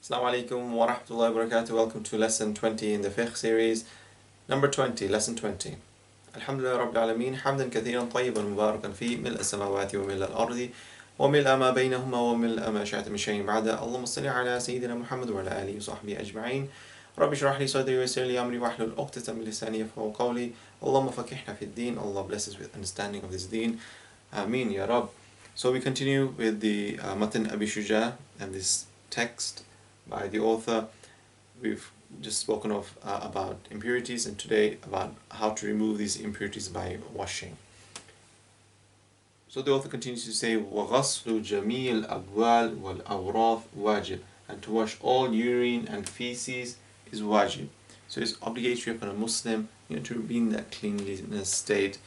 Assalamu alaikum wa rahmatullahi wa barakatuh. Welcome to lesson 20 in the Fiqh series. Number 20, lesson 20. Alhamdulillah Rabbil Alameen, hamdan kathiran tayyiban mubarakan fi mil as-samawati wa mil al-ardi wa mil ma baynahuma wa mil ma sha'ta min shay'in ba'da. Allahumma salli ala Sayyidina Muhammad wa ala alihi wa sahbihi ajma'in. Rabbi shrah li sadri wa yassir li amri wa hlul 'uqdatan min lisani yafqahu qawli. Allahumma faqihna fi ad-din. Allah bless us with understanding of this deen. Ameen ya Rabb. So we continue with the Matan Abi Shuja and this text by the author. We've just spoken of about impurities, and today about how to remove these impurities by washing. So the author continues to say, وَغَسْلُ جَمِيعِ الْأَبْوَالِ وَالْأَوْرَاثِ وَاجِبٌ, and to wash all urine and feces is wajib. So it's obligatory upon a Muslim, to be in that cleanliness state.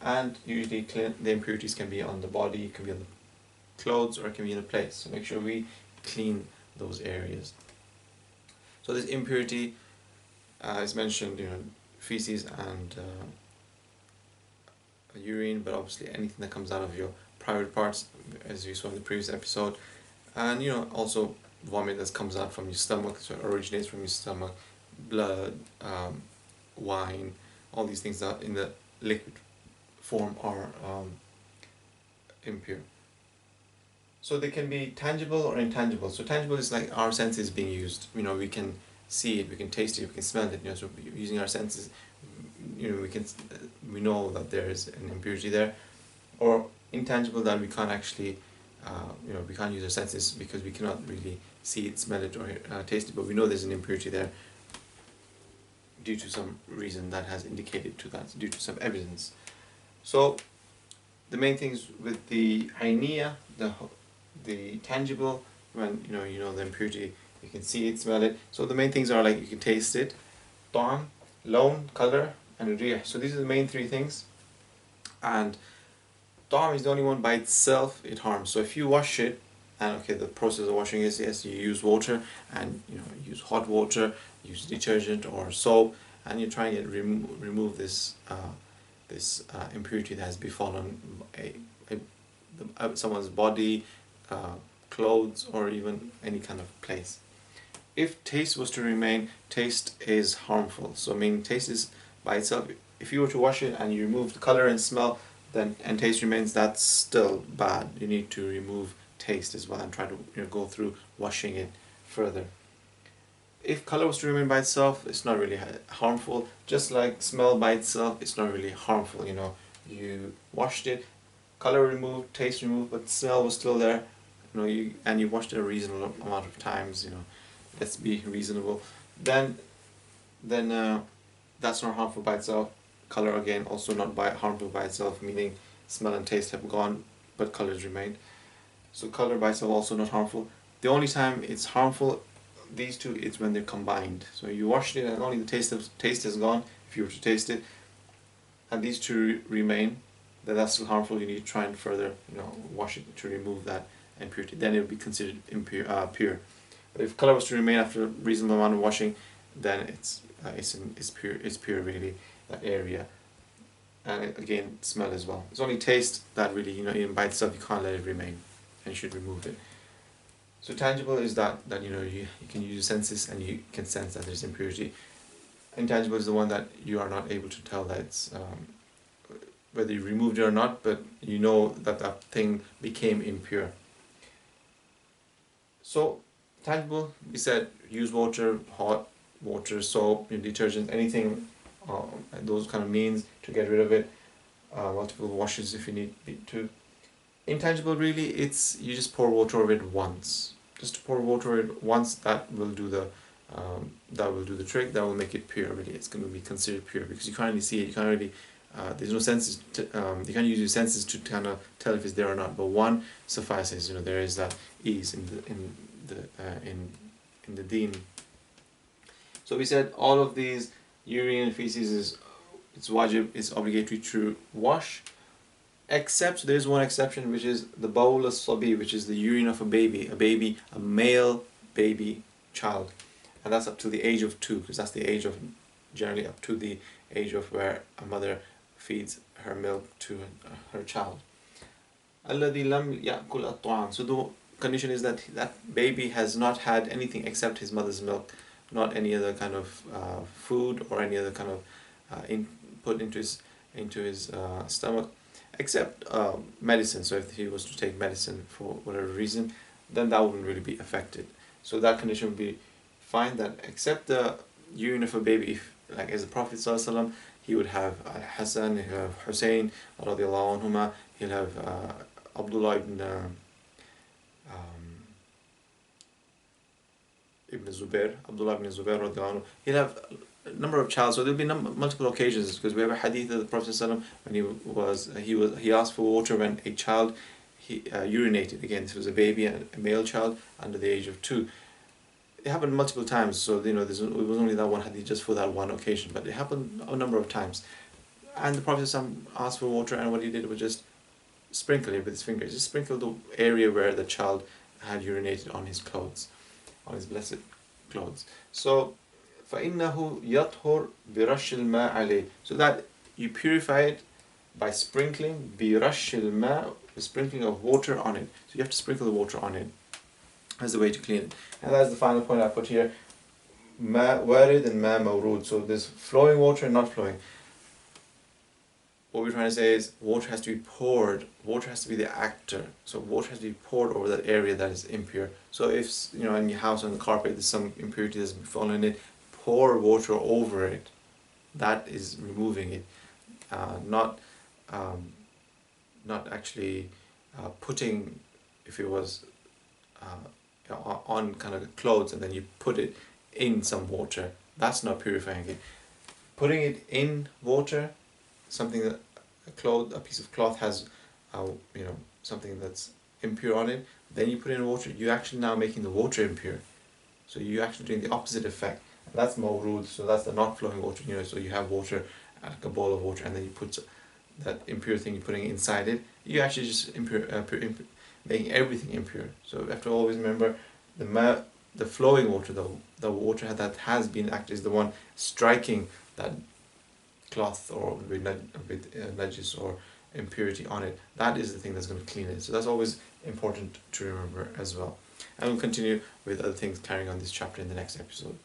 And usually the impurities can be on the body, it can be on the clothes, or it can be in a place. So make sure we clean those areas. So this impurity is mentioned, feces and urine, but obviously anything that comes out of your private parts, as we saw in the previous episode, and also vomit that comes out from your stomach, so it originates from your stomach, blood, wine, all these things that in the liquid form are impure. So they can be tangible or intangible. So tangible is like our senses being used. We can see it, we can taste it, we can smell it. So using our senses, we know that there is an impurity there. Or intangible, that we can't actually, we can't use our senses because we cannot really see it, smell it, or taste it. But we know there's an impurity there due to some reason that has indicated to that, due to some evidence. So the main things with the ayniya, the tangible, when the impurity, you can see it, smell it. So the main things are like you can taste it, ta'am, lawn, color, and rih. So these are the main three things. And ta'am is the only one by itself it harms. So if you wash it, and the process of washing is, yes, you use water, and use hot water, use detergent or soap, and you try and remove this this impurity that has befallen someone's body, clothes, or even any kind of place. If taste was to remain, taste is harmful. So taste is by itself. If you were to wash it and you remove the color and smell, and taste remains, that's still bad. You need to remove taste as well and try to go through washing it further. If color was to remain by itself, it's not really harmful. Just like smell by itself, it's not really harmful. You washed it, color removed, taste removed, but smell was still there. And you washed it a reasonable amount of times. Let's be reasonable. Then that's not harmful by itself. Color, again, also not harmful by itself, meaning smell and taste have gone, but colors remained. So color by itself also not harmful. The only time it's harmful, these two, is when they're combined. So you washed it and only the taste has gone, if you were to taste it, and these two remain, then that's still harmful. You need to try and further wash it to remove that impurity. Then it would be considered pure. But if color was to remain after a reasonable amount of washing, then it's pure really, that area. And again, smell as well. It's only taste that really, even by itself, you can't let it remain, and you should remove it. So tangible is that you can use your senses and you can sense that there's impurity. Intangible is the one that you are not able to tell that it's whether you removed it or not, but you know that that thing became impure. So tangible, we said, use water, hot water, soap, detergent, anything, those kind of means to get rid of it. Multiple washes if you need to. Intangible, really, it's you just pour water over it once. Just pour water over it once, that will do the trick. That will make it pure. Really, it's going to be considered pure because you can't really see it. You can't really there's no senses. You can't use your senses to kind of tell if it's there or not. But one suffices. There is that ease in the deen. So we said all of these urine and feces it's wajib, it's obligatory to wash. Except there's one exception, which is the bawl as-sabi, which is the urine of a male baby child, and that's up to the age of 2, because that's the age of, generally up to the age of where a mother feeds her milk to her child. الذي لم يأكل الطعام. So the condition is that that baby has not had anything except his mother's milk, not any other kind of food or any other kind of input into his stomach, except medicine. So if he was to take medicine for whatever reason, then that wouldn't really be affected. So that condition would be fine. That except the urine of a baby, if, like as the Prophet ﷺ, he would have Hassan, he'll have Hussein, radiallahu anhuma, he'll have Abdullah ibn Zubair, Abdullah ibn Zubair radiallahu anhu. He'll have a number of child. So there'll be multiple occasions, because we have a hadith of the Prophet ﷺ when he asked for water when a child urinated. Again, this was a baby, a male child under the age of 2. It happened multiple times, so it was only that one hadith just for that one occasion, but it happened a number of times. And the Prophet ﷺ asked for water, and what he did was just sprinkle it with his fingers, just sprinkle the area where the child had urinated on his clothes, on his blessed clothes. So فَإِنَّهُ يَطْهُرْ بِرَشِّ الْمَاءِ عَلَيْهِ. So that you purify it by sprinkling بِرَشِّ الْمَاءِ, the sprinkling of water on it. So you have to sprinkle the water on it. That's the way to clean it. And that's the final point I put here. Ma warid and ma mawrud. So there's flowing water and not flowing. What we're trying to say is water has to be poured. Water has to be the actor. So water has to be poured over that area that is impure. So if in your house on the carpet there's some impurity that's fallen in it, pour water over it. That is removing it. Not actually putting, if it was on kind of clothes and then you put it in some water. That's not purifying it. Putting it in water, something that a piece of cloth has something that's impure on it, then you put it in water, you're actually now making the water impure. So you're actually doing the opposite effect. And that's mawrud, so that's the not flowing water. So you have water, like a bowl of water, and then you put that impure thing you're putting inside it. You actually just making everything impure. So you have to always remember the flowing water, the water that has been acted, is the one striking that cloth or with najis or impurity on it. That is the thing that's going to clean it. So that's always important to remember as well. And we'll continue with other things carrying on this chapter in the next episode.